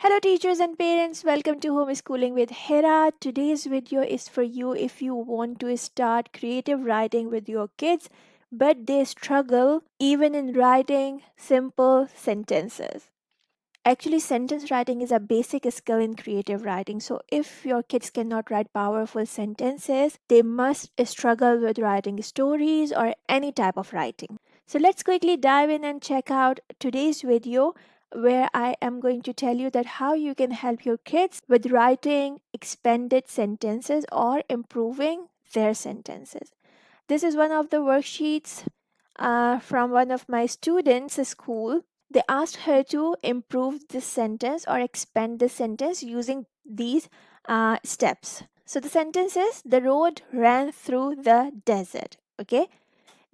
Hello teachers and parents, welcome to Homeschooling with Hera. Today's video is for you if you want to start creative writing with your kids but they struggle even in writing simple sentences. Actually, sentence writing is a basic skill in creative writing. So if your kids cannot write powerful sentences, they must struggle with writing stories or any type of writing. So let's quickly dive in and check out today's video where I am going to tell you that how you can help your kids with writing expanded sentences or improving their sentences. This is one of the worksheets from one of my students' school. They asked her to improve this sentence or expand this sentence using these steps. So the sentence is the road ran through the desert. Okay.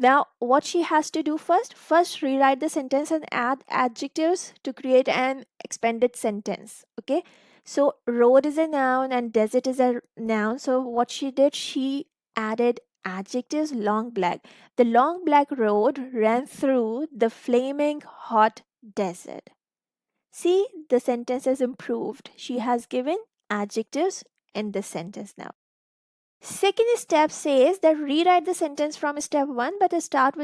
Now, what she has to do first rewrite the sentence and add adjectives to create an expanded sentence. Okay, so road is a noun and desert is a noun. So, what she did, she added adjectives long black. The long black road ran through the flaming hot desert. See, the sentence is improved. She has given adjectives in this sentence now. Second step says that rewrite the sentence from step 1 but start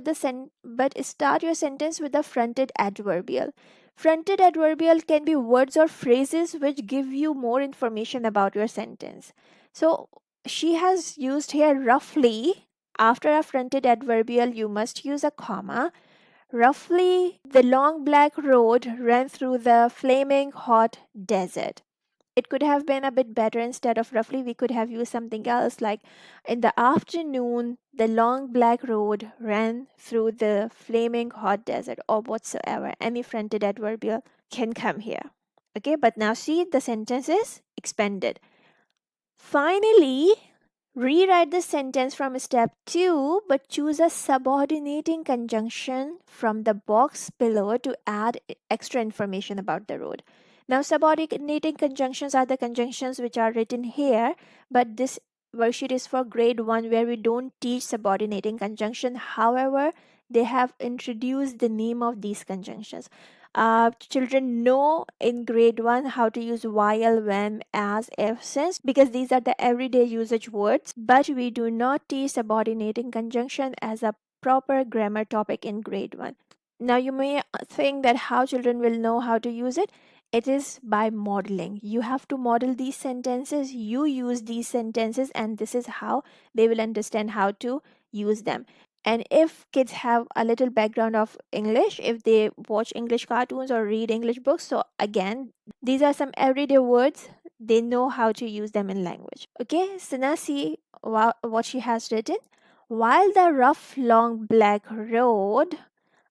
your sentence with the fronted adverbial. Fronted adverbial can be words or phrases which give you more information about your sentence. So she has used here roughly. After a fronted adverbial you must use a comma. Roughly, the long black road ran through the flaming hot desert. It could have been a bit better. Instead of roughly, we could have used something else like in the afternoon the long black road ran through the flaming hot desert, or whatsoever. Any fronted adverbial can come here. Okay, but now see, the sentence is expanded. Finally, rewrite the sentence from step 2 but choose a subordinating conjunction from the box below to add extra information about the road. Now, subordinating conjunctions are the conjunctions which are written here, but this worksheet is for grade 1 where we don't teach subordinating conjunction. However, they have introduced the name of these conjunctions. Children know in grade 1 how to use while, when, as, if, since, because these are the everyday usage words, but we do not teach subordinating conjunction as a proper grammar topic in grade 1. Now you may think that how children will know how to use it. It is by modeling. You have to model these sentences, you use these sentences, and this is how they will understand how to use them. And if kids have a little background of English, if they watch English cartoons or read English books, so again, these are some everyday words. They know how to use them in language. Okay, so now see what she has written. While the rough, long, black road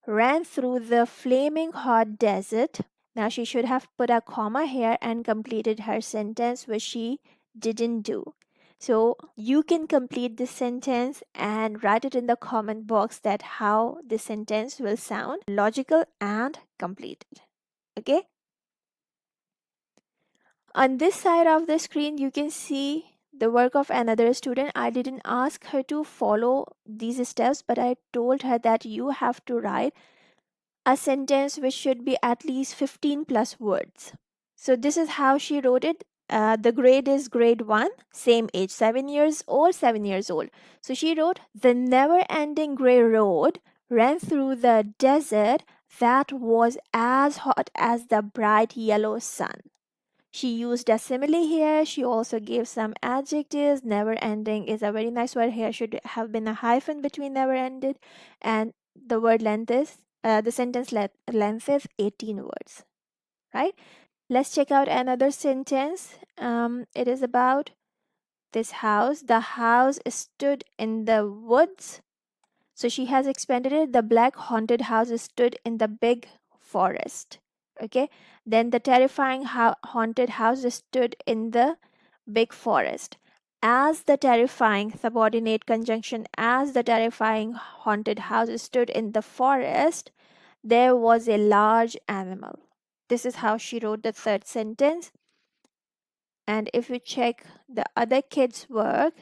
ran through the flaming hot desert. Now she should have put a comma here and completed her sentence, which she didn't do. So you can complete this sentence and write it in the comment box that how this sentence will sound logical and completed. Okay. On this side of the screen, you can see the work of another student. I didn't ask her to follow these steps, but I told her that you have to write a sentence which should be at least 15 plus words. So this is how she wrote it. The grade is grade 1, same age, 7 years old, 7 years old. So she wrote, the never ending grey road ran through the desert that was as hot as the bright yellow sun. She used a simile here. She also gave some adjectives. Never ending is a very nice word here. Should have been a hyphen between never ended. And the word length is, the sentence length is 18 words, right? Let's check out another sentence. It is about this house. The house stood in the woods. So she has expanded it. The black haunted house stood in the big forest. Okay. Then the terrifying haunted house stood in the big forest. As the terrifying subordinate conjunction, as the terrifying haunted house stood in the forest, there was a large animal. This is how she wrote the third sentence. And if you check the other kids' work,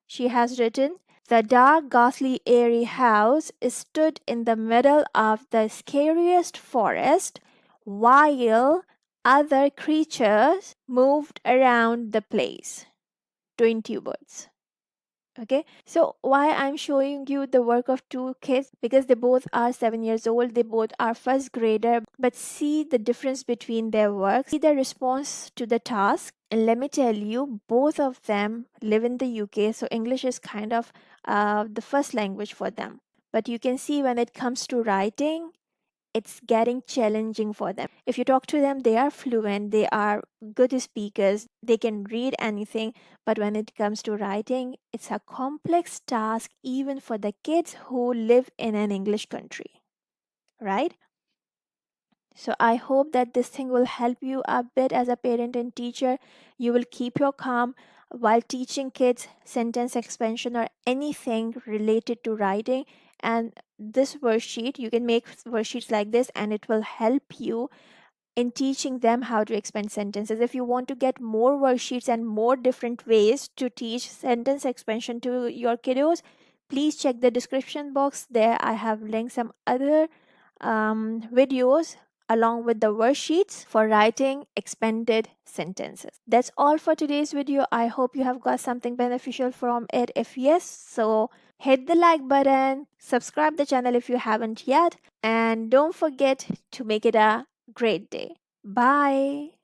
she has written, the dark, ghastly, airy house stood in the middle of the scariest forest while other creatures moved around the place. 20 words. Okay, so why I'm showing you the work of two kids, because they both are 7 years old, they both are first grader, but see the difference between their work, see the response to the task. And let me tell you, both of them live in the UK, so English is kind of the first language for them. But you can see when it comes to writing, it's getting challenging for them. If you talk to them, they are fluent, they are good speakers, they can read anything. But when it comes to writing, it's a complex task even for the kids who live in an English country, right? So I hope that this thing will help you a bit as a parent and teacher. You will keep your calm while teaching kids sentence expansion or anything related to writing. And this worksheet, you can make worksheets like this and it will help you in teaching them how to expand sentences. If you want to get more worksheets and more different ways to teach sentence expansion to your kiddos, please check the description box. There I have linked some other videos along with the worksheets for writing expanded sentences. That's all for today's video. I hope you have got something beneficial from it. If yes, so hit the like button, subscribe the channel if you haven't yet, and don't forget to make it a great day. Bye.